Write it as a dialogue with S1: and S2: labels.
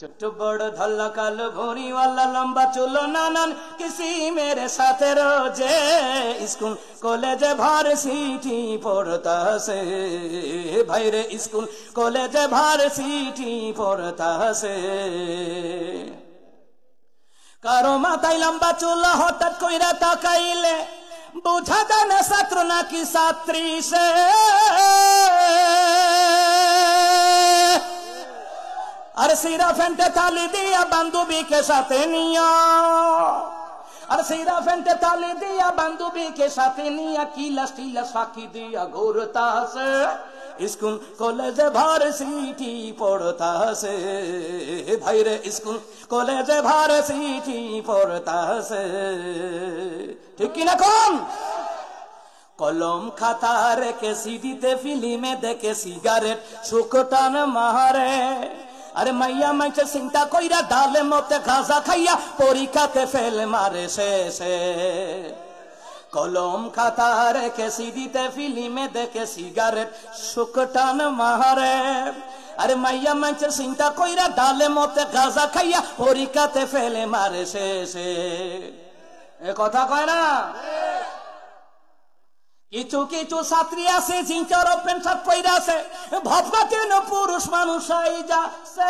S1: ছোট্ট বড় ধল্লা কালো ভরিওয়ালা লম্বা চুলো নানান কিসি মেরে সাথে রোজে স্কুল কলেজে ভার্সিটি পড়তাছে ভাইরে স্কুল কলেজে ভার্সিটি পড়তাছে কারো মাথায় লম্বা চুল হঠাৎ কইরা তাকাইলে বুঝা যায় না ছাত্র নাকি ছাত্রী সে আর সিরা ফেন্টে তালি দিয়া বান্ধবী के साथे निया আর সিরা ফেন্টে তালি দিয়া বান্ধবী के साथे निया কিলাস টিলাস ফাঁকি দিয়া ঘুরতাছে স্কুল কলেজে ভার্সিটি পড়তাছে ভাইরে স্কুল কলেজে ভার্সিটি পড়তাছে ঠিক কি না কোন কলম খাতা রেখে সিডিতে ফিল্মে দেখে সিগারেট শুকটান মারে আরে মাইয়া মাইছে চিন্তা কইরা ডালে মতে খাজা খাইয়া পরীক্ষাতে ফেল মারে শেষে কলম খাতা রেখে সিডিতে ফিল্মে দেখে সিগারেট শুকটান মারে আরে মাইয়া মাইছে চিন্তা কইরা ডালে মতে খাজা খাইয়া পরীক্ষাতে ফেলে মারে শেষে এ কথা কয় না কিছু কিছু ছাত্রী আছে জিঞ্চার প্যান্ট শার্ট পইরা আছে ভাবনা কেন পুরুষ মানুষ হয়ে যাচ্ছে